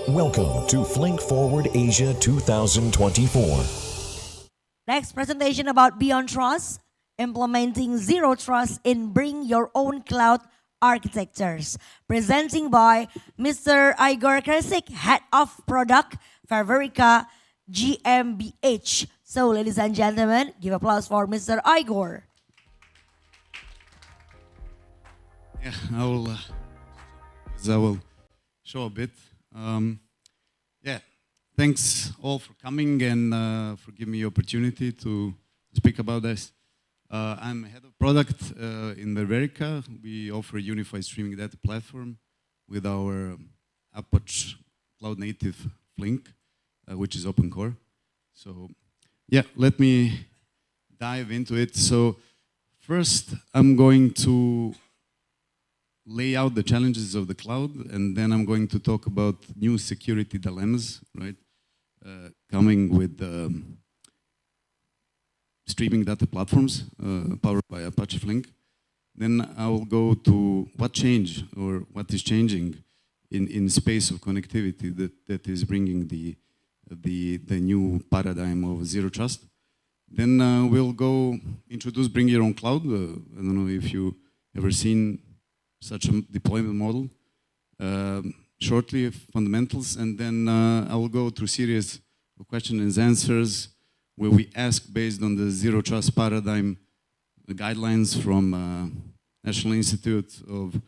Welcome to Flink Forward Asia 2024. Next presentation about Beyond Trust, implementing zero trust in bring your own cloud architectures. Presenting by Mr. Igor Kresik, Head of Product, Favorica GmbH. So, ladies and gentlemen, give applause for Mr. Igor. Yeah, I will show a bit. Yeah, thanks all for coming and for giving me the opportunity to speak about this. I'm head of product in Favorica. We offer a unified streaming data platform with our Apache Cloud Native Flink, which is open core. So, yeah, let me dive into it. So, first, I'm going to lay out the challenges of the cloud, and then I'm going to talk about new security dilemmas, right? Coming with streaming data platforms powered by Apache Flink. Then I will go to what changed or what is changing in space of connectivity that is bringing the new paradigm of zero trust. Then we'll go introduce bring your own cloud. I don't know if you ever seen such a deployment model. Shortly, fundamentals, and then I will go through series of questions and answers where we ask based on the zero trust paradigm, the guidelines from National Institute of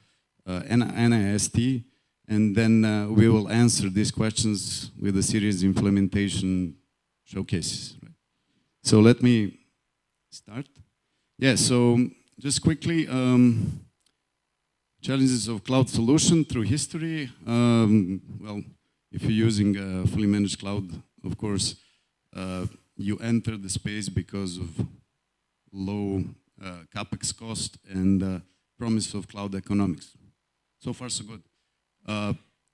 NIST, and then we will answer these questions with a series of implementation showcases. Right? So let me start. Yeah, so just quickly, challenges of cloud solution through history. Well, if you're using a fully managed cloud, of course, you enter the space because of low capex cost and promise of cloud economics. So far, so good.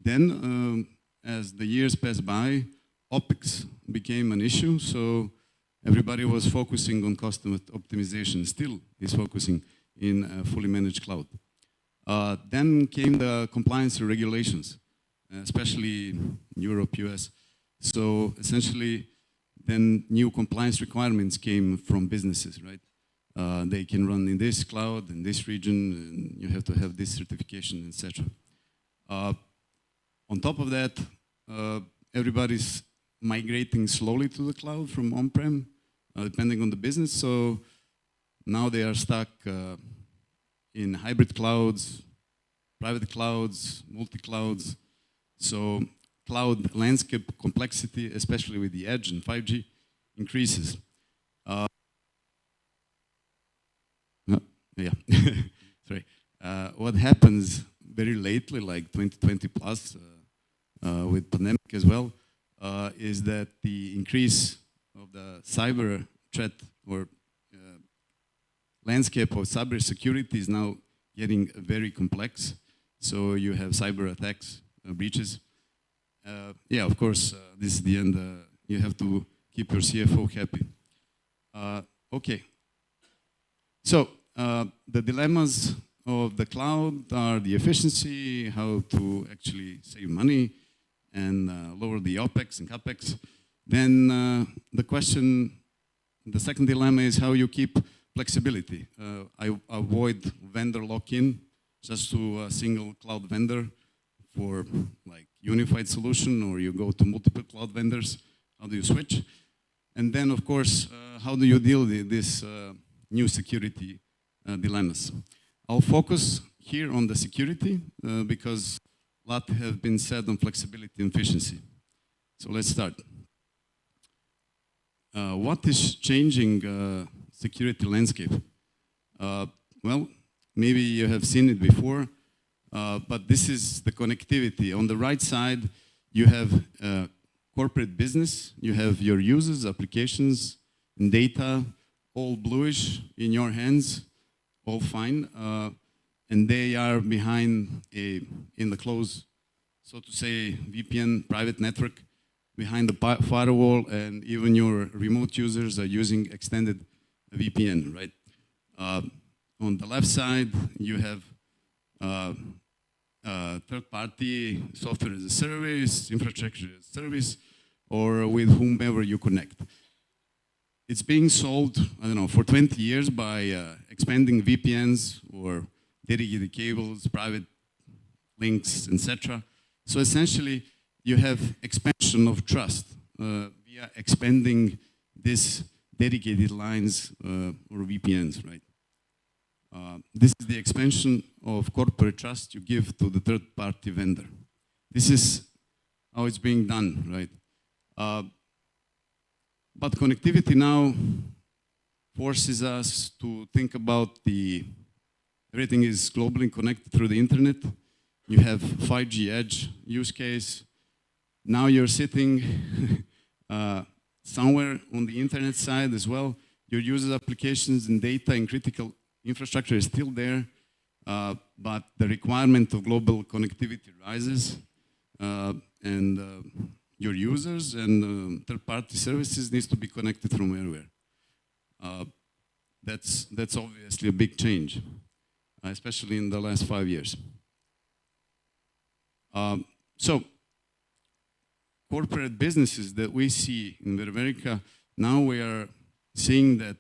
Then, as the years passed by, OpEx became an issue. So everybody was focusing on cost optimization. Still is focusing in a fully managed cloud. Then came the compliance regulations, especially Europe, US. So essentially, then new compliance requirements came from businesses, right? They can run in this cloud, in this region, and you have to have this certification, etc. On top of that, everybody's migrating slowly to the cloud from on-prem, depending on the business. So now they are stuck in hybrid clouds, private clouds, multi-clouds. So cloud landscape complexity, especially with the edge and 5G, increases. Yeah, sorry. What happens very lately, like 2020 plus, with pandemic as well, is that the increase of the cyber threat or landscape of cybersecurity is now getting very complex. So you have cyber attacks, breaches. Yeah, of course, this is the end. You have to keep your CFO happy. Okay. So the dilemmas of the cloud are the efficiency, how to actually save money and lower the OpEx and CapEx. Then the second dilemma is how you keep flexibility. I avoid vendor lock-in just to a single cloud vendor for like unified solution, or you go to multiple cloud vendors. How do you switch? And then, of course, how do you deal with this new security dilemmas? I'll focus here on the security because a lot have been said on flexibility and efficiency. So let's start. What is changing security landscape? Well, maybe you have seen it before, but this is the connectivity. On the right side, you have corporate business, you have your users, applications, and data, all bluish in your hands, all fine, and they are behind in the close, so to say, VPN private network, behind the firewall, and even your remote users are using extended VPN, right? On the left side, you have third-party software as a service, infrastructure as a service, or with whomever you connect. It's being sold, I don't know, for 20 years by expanding VPNs or dedicated cables, private links, etc. So essentially, you have expansion of trust via expanding these dedicated lines or VPNs, right? This is the expansion of corporate trust you give to the third-party vendor. This is how it's being done, right? But connectivity now forces us to think about everything is globally connected through the internet. You have 5G edge use case. Now you're sitting somewhere on the internet side as well. Your user applications and data and critical infrastructure is still there, but the requirement of global connectivity rises, and your users and third-party services needs to be connected from everywhere. That's obviously a big change, especially in the last 5 years. So, corporate businesses that we see in America, now we are seeing that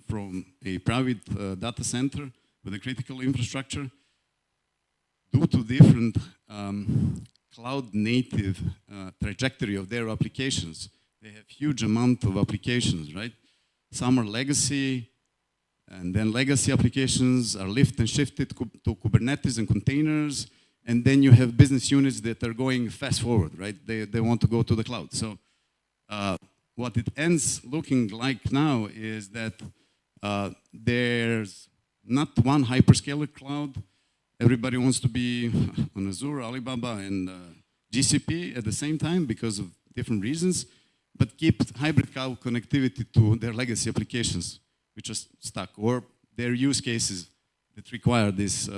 from a private data center with a critical infrastructure, due to different cloud-native trajectory of their applications, they have huge amount of applications, right? Some are legacy, and then legacy applications are lifted and shifted to Kubernetes and containers, and then you have business units that are going fast forward, right? They want to go to the cloud. So what it ends looking like now is that there's not one hyperscaler cloud. Everybody wants to be on Azure, Alibaba, and GCP at the same time because of different reasons, but keep hybrid cloud connectivity to their legacy applications, which are stuck, or their use cases that require this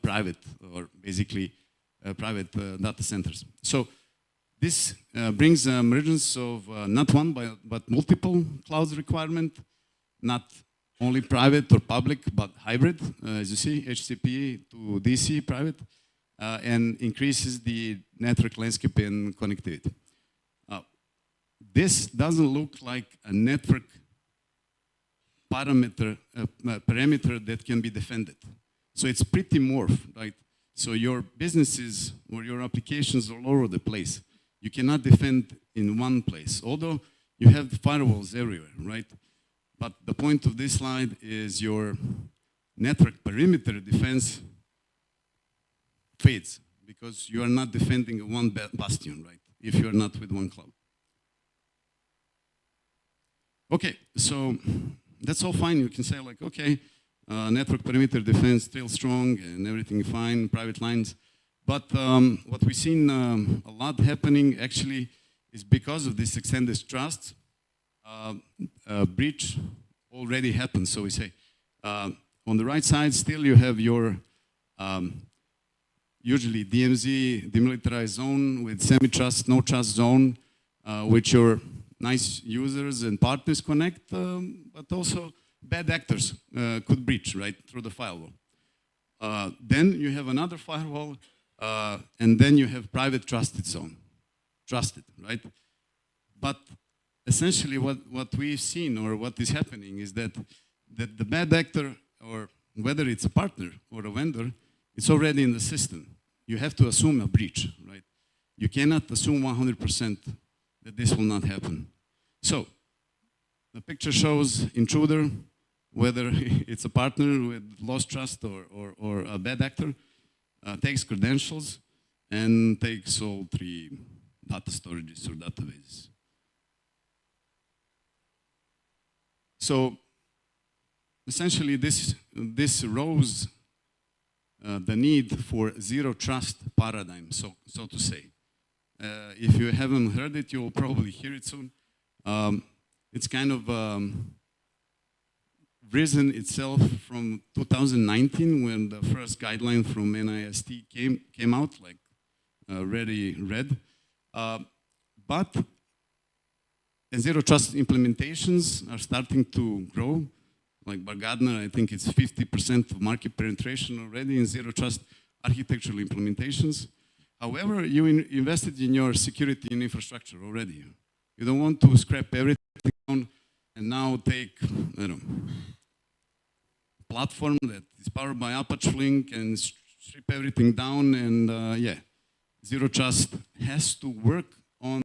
private, or basically private data centers. So this brings emergence of not one, but multiple clouds requirement, not only private or public, but hybrid, as you see, HCP to DC private, and increases the network landscape and connectivity. This doesn't look like a network parameter that can be defended. So it's pretty morphed, right? So your businesses or your applications are all over the place. You cannot defend in one place, although you have firewalls everywhere, right? But the point of this slide is your network perimeter defense fades because you are not defending one bastion, right? If you are not with one cloud. Okay, so that's all fine. You can say like, okay, network perimeter defense still strong and everything fine, private lines. But what we've seen a lot happening actually is because of this extended trust, breach already happened. So we say, on the right side, still you have your usually DMZ, demilitarized zone with semi-trust, no-trust zone, which your nice users and partners connect, but also bad actors could breach, right, through the firewall. Then you have another firewall, and then you have private trusted zone. Trusted, right? But essentially what we've seen or what is happening is that the bad actor, or whether it's a partner or a vendor, it's already in the system. You have to assume a breach, right? You cannot assume 100% that this will not happen. So the picture shows intruder, whether it's a partner with lost trust or a bad actor, takes credentials and takes all 3 data storages or databases. So essentially this rose the need for zero trust paradigm, so to say. If you haven't heard it, you'll probably hear it soon. It's kind of risen itself from 2019 when the first guideline from NIST came out, like already read. But zero trust implementations are starting to grow. Like by Gartner, I think it's 50% of market penetration already in zero trust architectural implementations. However, you invested in your security and infrastructure already. You don't want to scrap everything down and now take, I don't know, platform that is powered by Apache Flink and strip everything down and yeah, Zero Trust has to work on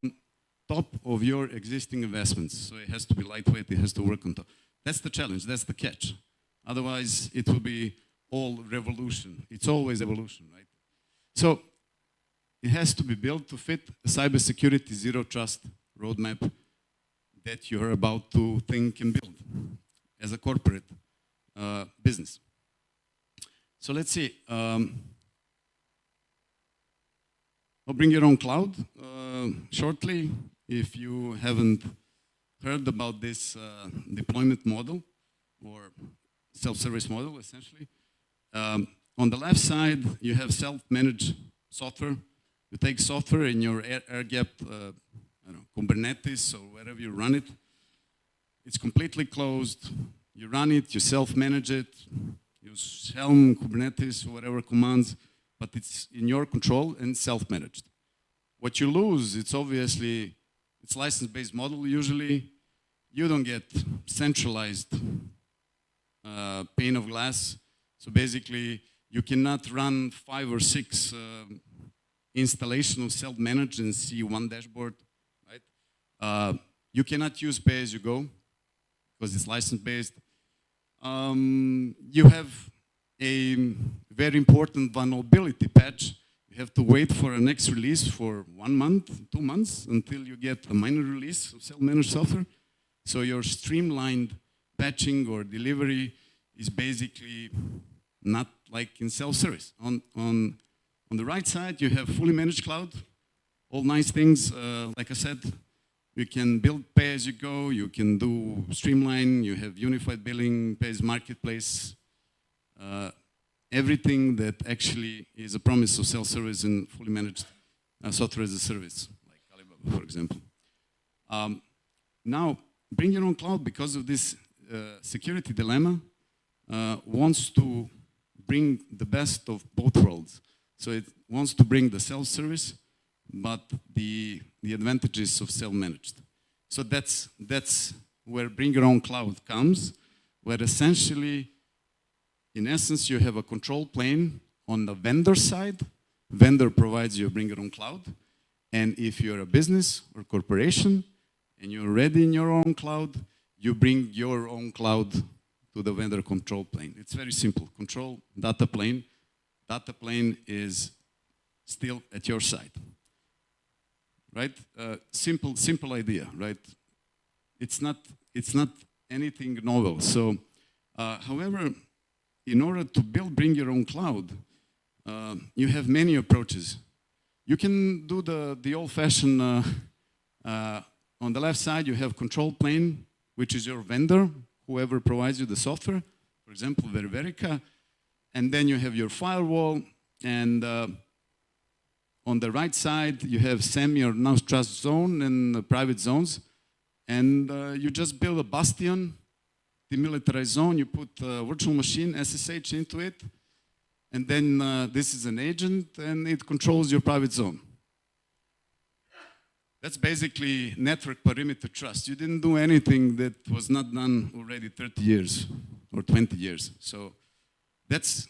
top of your existing investments. So it has to be lightweight, it has to work on top. That's the challenge, that's the catch. Otherwise, it will be all revolution. It's always evolution, right? So it has to be built to fit a cybersecurity Zero Trust roadmap that you're about to think and build as a corporate business. So let's see. I'll bring your own cloud shortly. If you haven't heard about this deployment model or self-service model, essentially, on the left side, you have self-managed software. You take software in your air-gapped Kubernetes or wherever you run it. It's completely closed. You run it, you self-manage it, use Helm, Kubernetes, whatever commands, but it's in your control and self-managed. What you lose, it's obviously, it's license-based model usually. You don't get centralized pane of glass. So basically, you cannot run 5 or 6 installation of self-managed and see one dashboard, right? You cannot use pay-as-you-go because it's license-based. You have a very important vulnerability patch. You have to wait for a next release for 1 month, 2 months until you get a minor release of self-managed software. So your streamlined patching or delivery is basically not like in self-service. On the right side, you have fully managed cloud, all nice things. Like I said, you can build pay-as-you-go, you can do streamline, you have unified billing, pays marketplace, everything that actually is a promise of self-service and fully managed software as a service, like Alibaba, for example. Now, bring your own cloud because of this security dilemma wants to bring the best of both worlds. So it wants to bring the self-service, but the advantages of self-managed. So that's where bring your own cloud comes, where essentially, in essence, you have a control plane on the vendor side. Vendor provides you a bring your own cloud. And if you're a business or corporation and you're already in your own cloud, you bring your own cloud to the vendor control plane. It's very simple. Control, data plane. Data plane is still at your side. Right? Simple idea, right? It's not anything novel. So, however, in order to bring your own cloud, you have many approaches. You can do the old-fashioned, on the left side, you have control plane, which is your vendor, whoever provides you the software, for example, Verica, and then you have your firewall, and on the right side, you have semi or no-trust zone and private zones, and you just build a bastion, demilitarized zone, you put a virtual machine, SSH into it, and then this is an agent, and it controls your private zone. That's basically network perimeter trust. You didn't do anything that was not done already 30 years or 20 years. So that's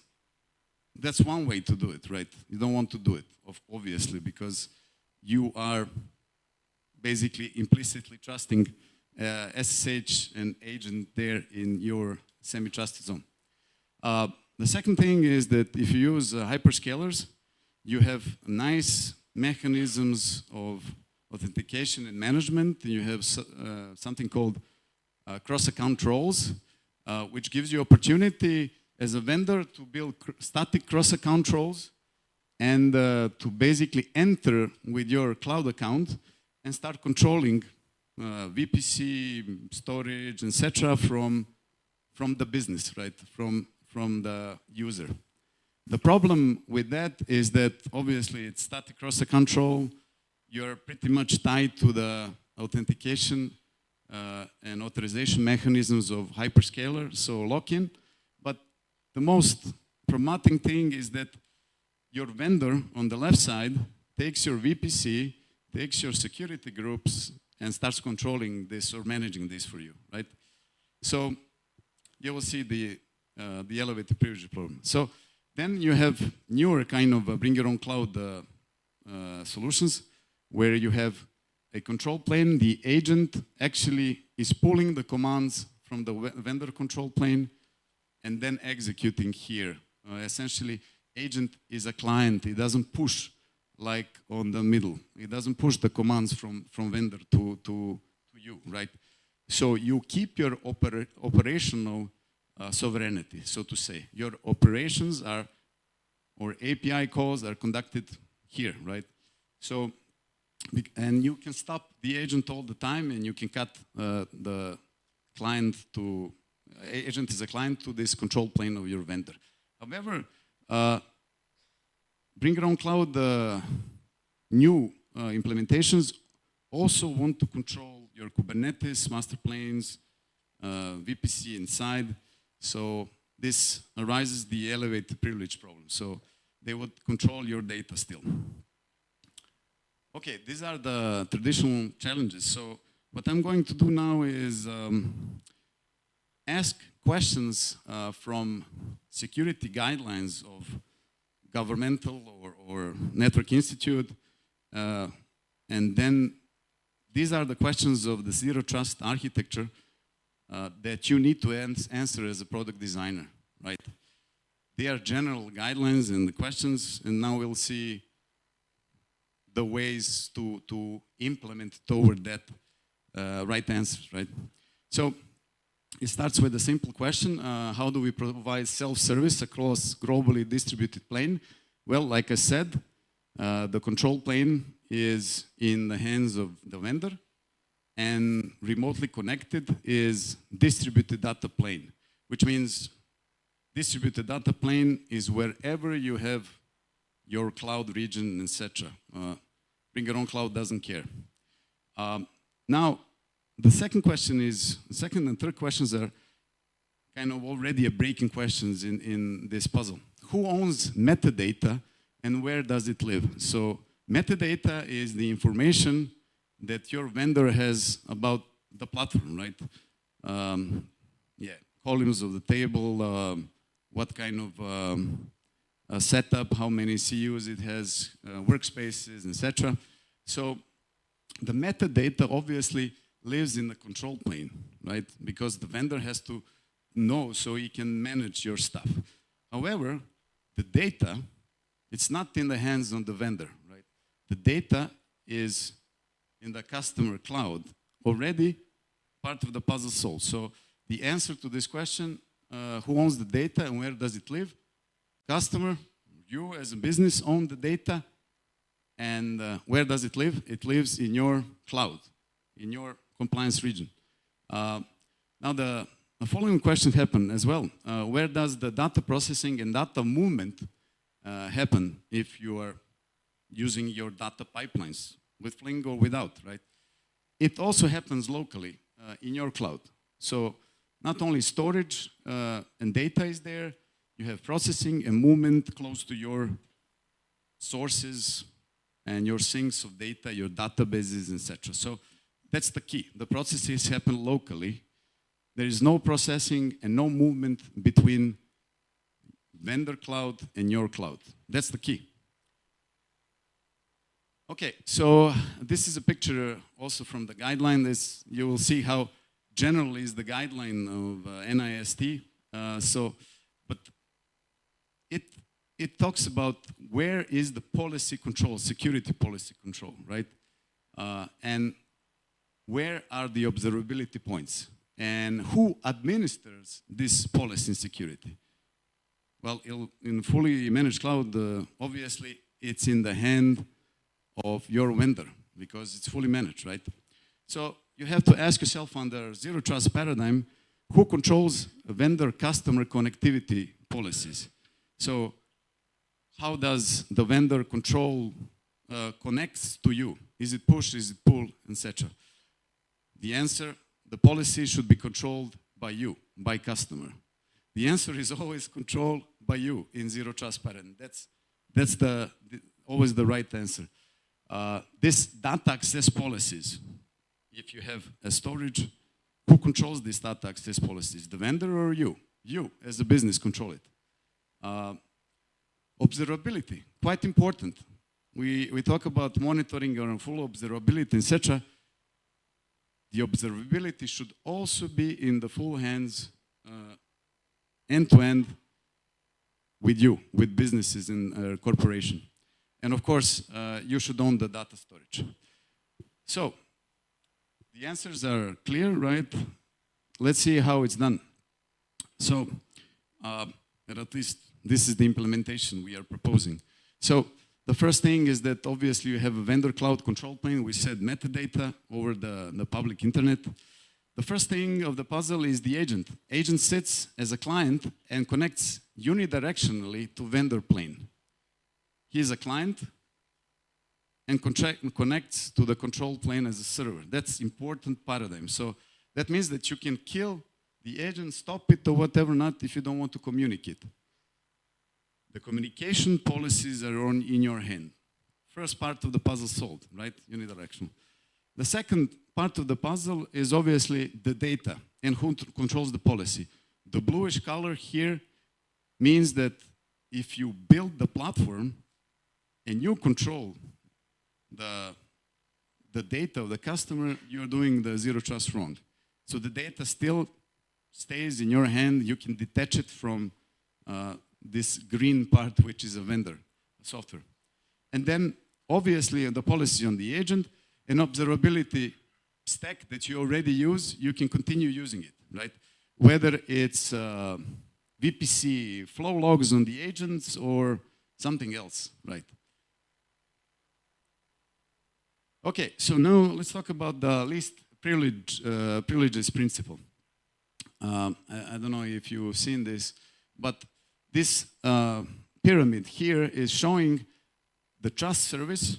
one way to do it, right? You don't want to do it, obviously, because you are basically implicitly trusting SSH and agent there in your semi-trusted zone. The second thing is that if you use hyperscalers, you have nice mechanisms of authentication and management. You have something called cross-account roles, which gives you opportunity as a vendor to build static cross-account roles and to basically enter with your cloud account and start controlling VPC, storage, etc. from the business, right? From the user. The problem with that is that obviously it's static cross-account role. You're pretty much tied to the authentication and authorization mechanisms of hyperscaler, so lock-in. But the most promoting thing is that your vendor on the left side takes your VPC, takes your security groups, and starts controlling this or managing this for you, right? So you will see the elevated privilege problem. So then you have newer kind of bring your own cloud solutions where you have a control plane. The agent actually is pulling the commands from the vendor control plane and then executing here. Essentially, agent is a client. It doesn't push like on the middle. It doesn't push the commands from vendor to you, right? So you keep your operational sovereignty, so to say. Your operations are, or API calls are conducted here, right? So, and you can stop the agent all the time, and you can cut the client to, agent is a client to this control plane of your vendor. However, bring your own cloud new implementations also want to control your Kubernetes, master planes, VPC inside. So this arises the elevated privilege problem. So they would control your data still. Okay, these are the traditional challenges. So what I'm going to do now is ask questions from security guidelines of governmental or network institute. And then these are the questions of the zero trust architecture that you need to answer as a product designer, right? They are general guidelines and the questions, and now we'll see the ways to implement toward that right answers, right? So it starts with a simple question. How do we provide self-service across globally distributed plane? Well, like I said, the control plane is in the hands of the vendor, and remotely connected is distributed data plane, which means distributed data plane is wherever you have your cloud region, etc. Bring your own cloud doesn't care. Now, the second question is, second and third questions are kind of already a breaking questions in this puzzle. Who owns metadata and where does it live? So metadata is the information that your vendor has about the platform, right? Yeah, columns of the table, what kind of setup, how many CUs it has, workspaces, etc. So the metadata obviously lives in the control plane, right? Because the vendor has to know so he can manage your stuff. However, the data, it's not in the hands of the vendor, right? The data is in the customer cloud, already part of the puzzle solved. So the answer to this question, who owns the data and where does it live? Customer, you as a business own the data, and where does it live? It lives in your cloud, in your compliance region. Now the following question happened as well. Where does the data processing and data movement happen if you are using your data pipelines, with Flink or without, right? It also happens locally in your cloud. So not only storage and data is there, you have processing and movement close to your sources and your sinks of data, your databases, etc. So that's the key. The processes happen locally. There is no processing and no movement between vendor cloud and your cloud. That's the key. Okay, so this is a picture also from the guideline. You will see how general is the guideline of NIST. But it talks about where is the policy control, security policy control, right? And where are the observability points? And who administers this policy and security? Well, in fully managed cloud, obviously it's in the hand of your vendor because it's fully managed, right? So you have to ask yourself under zero trust paradigm, who controls vendor customer connectivity policies? So how does the vendor control connects to you? Is it push, is it pull, etc.? The answer, the policy should be controlled by you, by customer. The answer is always controlled by you in zero trust paradigm. That's That's always the right answer. This data access policies, if you have a storage, who controls these data access policies? The vendor or you? You, as a business, control it. Observability, quite important. We talk about monitoring or full observability, etc. The observability should also be in the full hands, end-to-end, with you, with businesses and corporation. And of course, you should own the data storage. So, the answers are clear, right? Let's see how it's done. So, at least this is the implementation we are proposing. So, the first thing is that obviously you have a vendor cloud control plane. We said metadata over the public internet. The first thing of the puzzle is the agent. Agent sits as a client and connects unidirectionally to vendor plane. He is a client and connects to the control plane as a server. That's important paradigm. So that means that you can kill the agent, stop it or whatever not if you don't want to communicate. The communication policies are in your hand. First part of the puzzle solved, right? Unidirectional. The second part of the puzzle is obviously the data and who controls the policy. The bluish color here means that if you build the platform and you control the data of the customer, you're doing the zero trust wrong. So the data still stays in your hand. You can detach it from this green part, which is a vendor software. And then obviously the policy on the agent and observability stack that you already use, you can continue using it, right? Whether it's VPC flow logs on the agents or something else, right? Okay, so now let's talk about the least privileges principle. I don't know if you've seen this, but this pyramid here is showing the trust service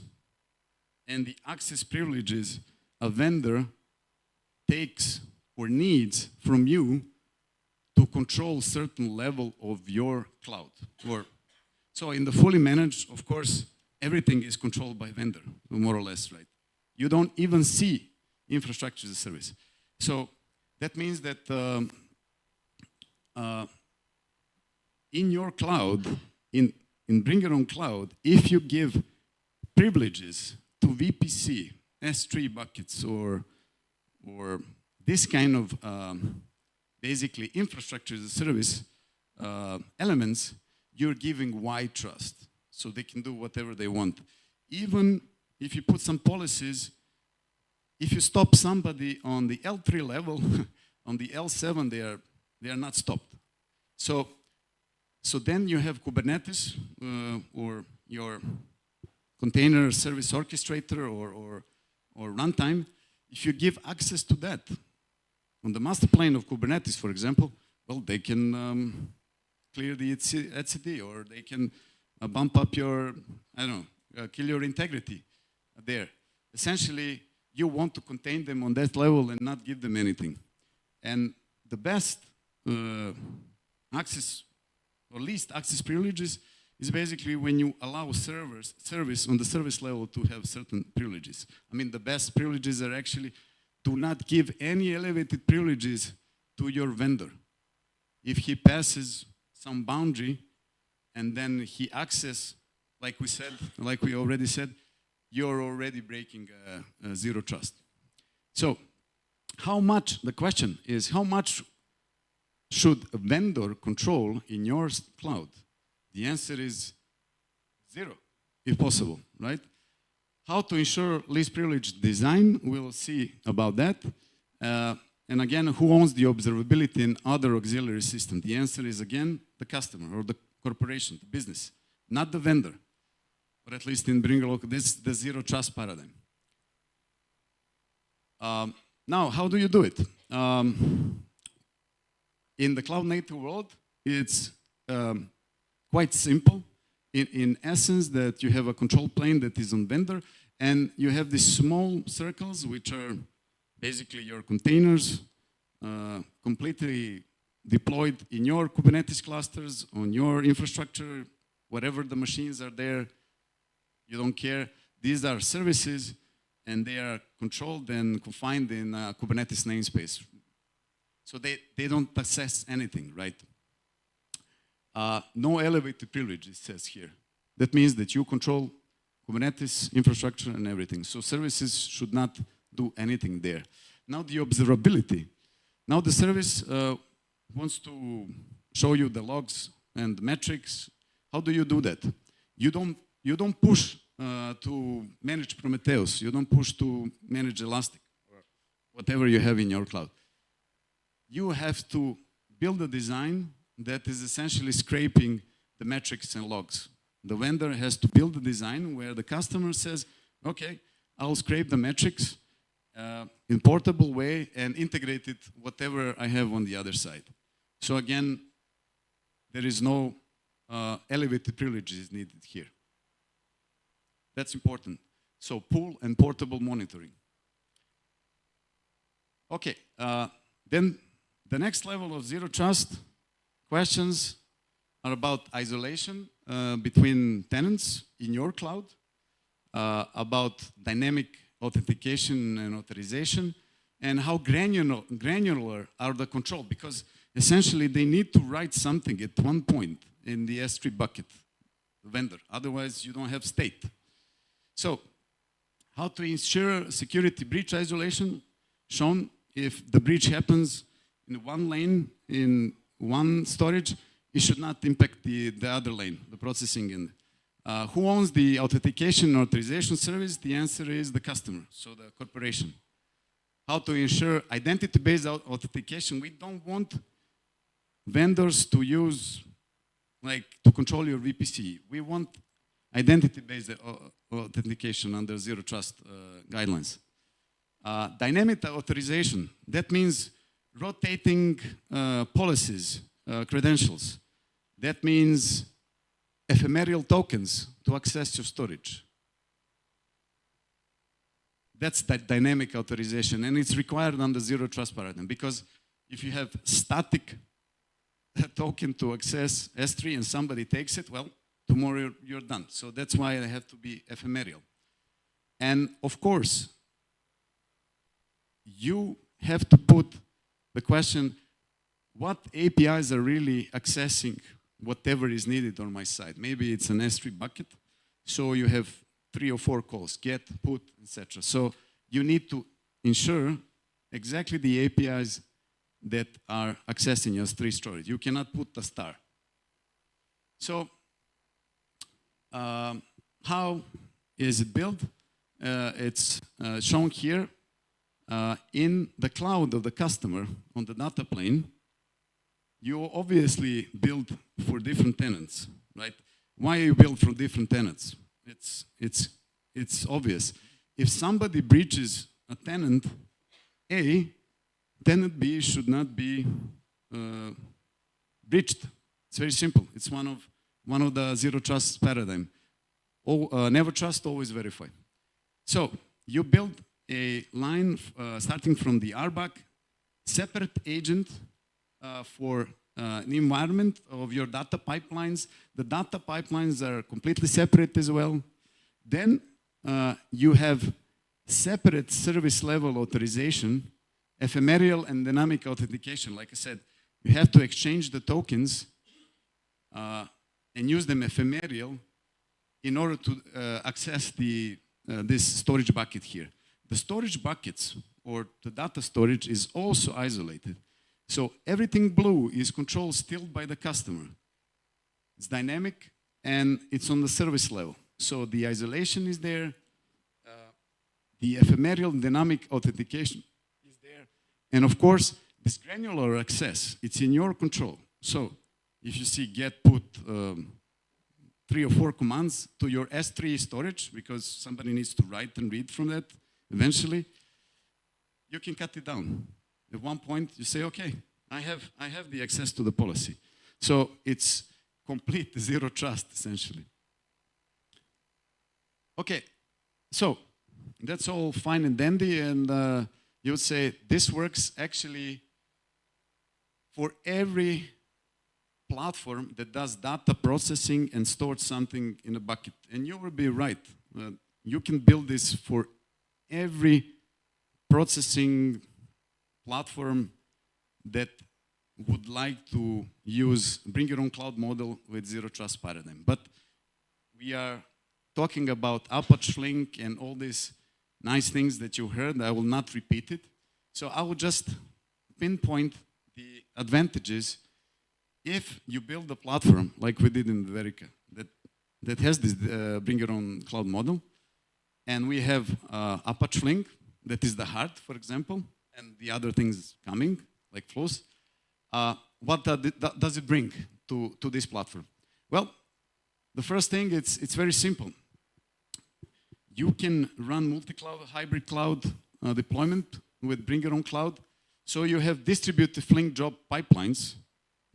and the access privileges a vendor takes or needs from you to control certain level of your cloud. So in the fully managed, of course, everything is controlled by vendor, more or less, right? You don't even see infrastructure as a service. So that means that in your cloud, in Bring Your Own Cloud, if you give privileges to VPC, S3 buckets, or this kind of basically infrastructure as a service elements, you're giving wide trust. So they can do whatever they want. Even if you put some policies, if you stop somebody on the L3 level, on the L7 they are not stopped. So then you have Kubernetes or your container service orchestrator or runtime. If you give access to that on the master plane of Kubernetes, for example, well, they can clear the etcd, or they can bump up your, I don't know, kill your integrity there. Essentially, you want to contain them on that level and not give them anything. And the best access or least access privileges is basically when you allow service on the service level to have certain privileges. I mean, the best privileges are actually do not give any elevated privileges to your vendor. If he passes some boundary and then he access, like we already said, you're already breaking zero trust. So the question is, how much should a vendor control in your cloud? The answer is 0, if possible, right? How to ensure least privileged design, we'll see about that. And again, who owns the observability and other auxiliary system? The answer is, again, the customer or the corporation, the business, not the vendor. Or at least in Bringerlock, this is the zero trust paradigm. Now, how do you do it? In the cloud native world, it's quite simple. In essence, that you have a control plane that is on vendor, and you have these small circles, which are basically your containers, completely deployed in your Kubernetes clusters, on your infrastructure, whatever the machines are there, you don't care. These are services, and they are controlled and confined in a Kubernetes namespace. So they don't access anything, right? No elevated privilege, it says here. That means that you control Kubernetes infrastructure and everything. So services should not do anything there. Now the observability. Now the service wants to show you the logs and metrics. How do you do that? You don't push to manage Prometheus. You don't push to manage Elastic or whatever you have in your cloud. You have to build a design that is essentially scraping the metrics and logs. The vendor has to build a design where the customer says, okay, I'll scrape the metrics in portable way and integrate it whatever I have on the other side. So again, there is no elevated privileges needed here. That's important. So pool and portable monitoring. Okay, then the next level of zero trust questions are about isolation between tenants in your cloud, about dynamic authentication and authorization, and how granular are the control, because essentially they need to write something at one point in the S3 bucket, the vendor, otherwise you don't have state. So, how to ensure security breach isolation? Shown if the breach happens in one lane, in one storage, it should not impact the other lane, the processing end. Who owns the authentication and authorization service? The answer is the customer, so the corporation. How to ensure identity-based authentication? We don't want vendors to use, like, to control your VPC. We want identity-based authentication under zero trust guidelines. Dynamic authorization, that means rotating policies, credentials. That means ephemeral tokens to access your storage. That's that dynamic authorization, and it's required under zero trust paradigm, because if you have static token to access S3 and somebody takes it, well, tomorrow you're done. So that's why they have to be ephemeral. And of course, you have to put the question, what APIs are really accessing whatever is needed on my side? Maybe it's an S3 bucket, so you have 3 or 4 calls, get, put, etc. So you need to ensure exactly the APIs that are accessing your S3 storage. You cannot put a star. So how is it built? It's shown here in the cloud of the customer on the data plane. You obviously build for different tenants, right? Why you build for different tenants? It's obvious. If somebody breaches a tenant A, tenant B should not be breached. It's very simple. It's one of the zero trust paradigm. Never trust, always verify. So you build a line starting from the RBAC, separate agent for an environment of your data pipelines. The data pipelines are completely separate as well. Then you have separate service level authorization, ephemeral and dynamic authentication. Like I said, you have to exchange the tokens and use them ephemeral in order to access this storage bucket here. The storage buckets or the data storage is also isolated. So everything blue is controlled still by the customer. It's dynamic and it's on the service level. So the isolation is there, the ephemeral and dynamic authentication is there. And of course, this granular access, it's in your control. So if you see get, put 3 or 4 commands to your S3 storage, because somebody needs to write and read from that eventually, you can cut it down. At one point, you say, okay, I have the access to the policy. So it's complete zero trust, essentially. Okay, so that's all fine and dandy, and you would say this works actually for every platform that does data processing and stores something in a bucket. And you will be right. You can build this for every processing platform that would like to use bring your own cloud model with zero trust paradigm. But we are talking about Apache Flink and all these nice things that you heard. I will not repeat it. So I will just pinpoint the advantages if you build a platform like we did in Verica that has this bring your own cloud model. And we have Apache Flink, that is the heart, for example, and the other things coming, like flows. What does it bring to this platform? Well, the first thing, it's very simple. You can run multi-cloud, hybrid cloud deployment with bring your own cloud. So you have distributed Flink job pipelines,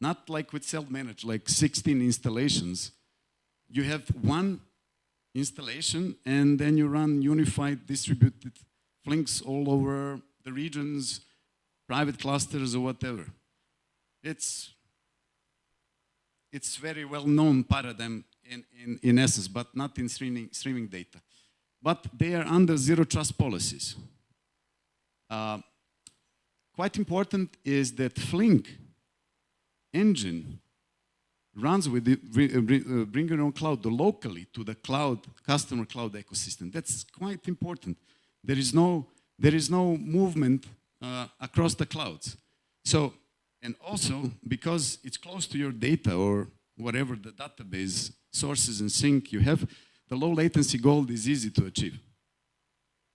not like with self-managed, like 16 installations. You have one installation, and then you run unified distributed Flinks all over the regions, private clusters, or whatever. It's very well-known paradigm in essence, but not in streaming data. But they are under zero trust policies. Quite important is that Flink engine runs with the bring your own cloud locally to the cloud customer cloud ecosystem. That's quite important. There is no movement across the clouds. So, and also because it's close to your data or whatever the database sources and sync you have, the low latency goal is easy to achieve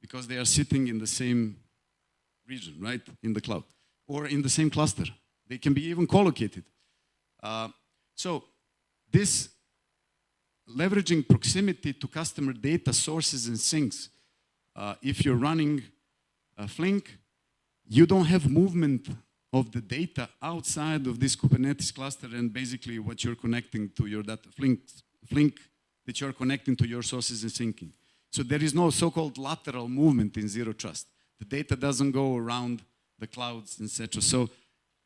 because they are sitting in the same region, right, in the cloud, or in the same cluster. They can be even co-located. So this leveraging proximity to customer data sources and syncs, if you're running Flink, you don't have movement of the data outside of this Kubernetes cluster and basically what you're connecting to your data, Flink that you're connecting to your sources and syncing. So there is no so-called lateral movement in zero trust. The data doesn't go around the clouds, etc. So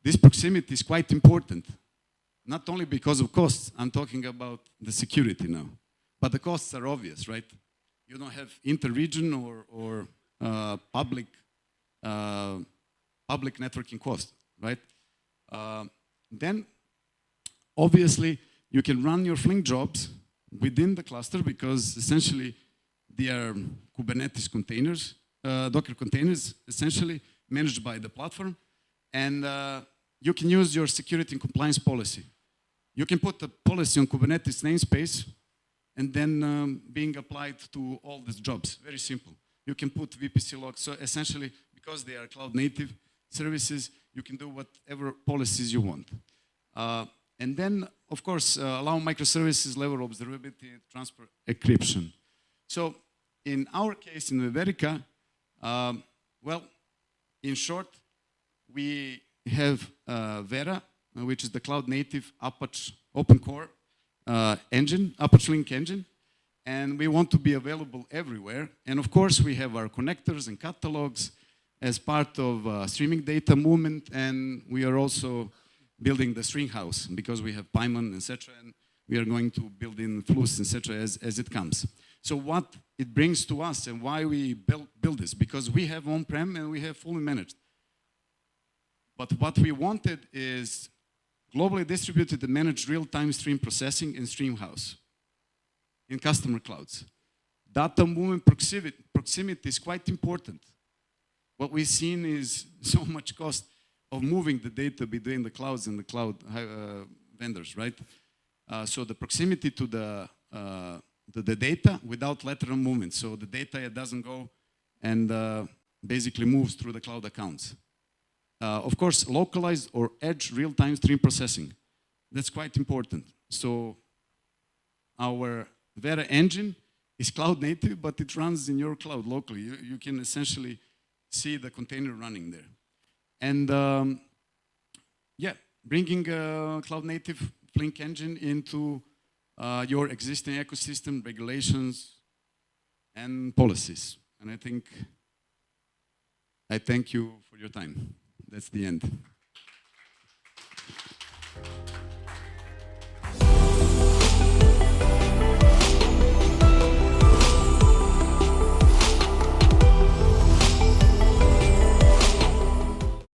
this proximity is quite important, not only because of costs. I'm talking about the security now, but the costs are obvious, right? You don't have inter-region or public networking cost, right? Then, obviously, you can run your Flink jobs within the cluster because essentially they are Kubernetes containers, Docker containers, essentially managed by the platform. And you can use your security and compliance policy. You can put a policy on Kubernetes namespace and then being applied to all these jobs. Very simple. You can put VPC logs. So essentially, because they are cloud native services, you can do whatever policies you want. And then, of course, allow microservices level observability, transfer, encryption. So in our case, in Verica, well, in short, we have Vera, which is the cloud-native Apache open core engine, Apache Flink engine, and we want to be available everywhere. And of course, we have our connectors and catalogs as part of streaming data movement, and we are also building the string house because we have Pymon, etc., and we are going to build in Flux, etc., as it comes. So what it brings to us and why we build this, because we have on-prem and we have fully managed. But what we wanted is globally distributed and managed real-time stream processing and stream house in customer clouds. Data movement proximity is quite important. What we've seen is so much cost of moving the data between the clouds and the cloud vendors, right? So the proximity to the data without lateral movement. So the data doesn't go and basically moves through the cloud accounts. Of course, localized or edge real-time stream processing. That's quite important. So our Vera engine is cloud native, but it runs in your cloud locally. You can essentially see the container running there. And yeah, bringing a cloud native Flink engine into your existing ecosystem, regulations, and policies. And I thank you for your time. That's the end.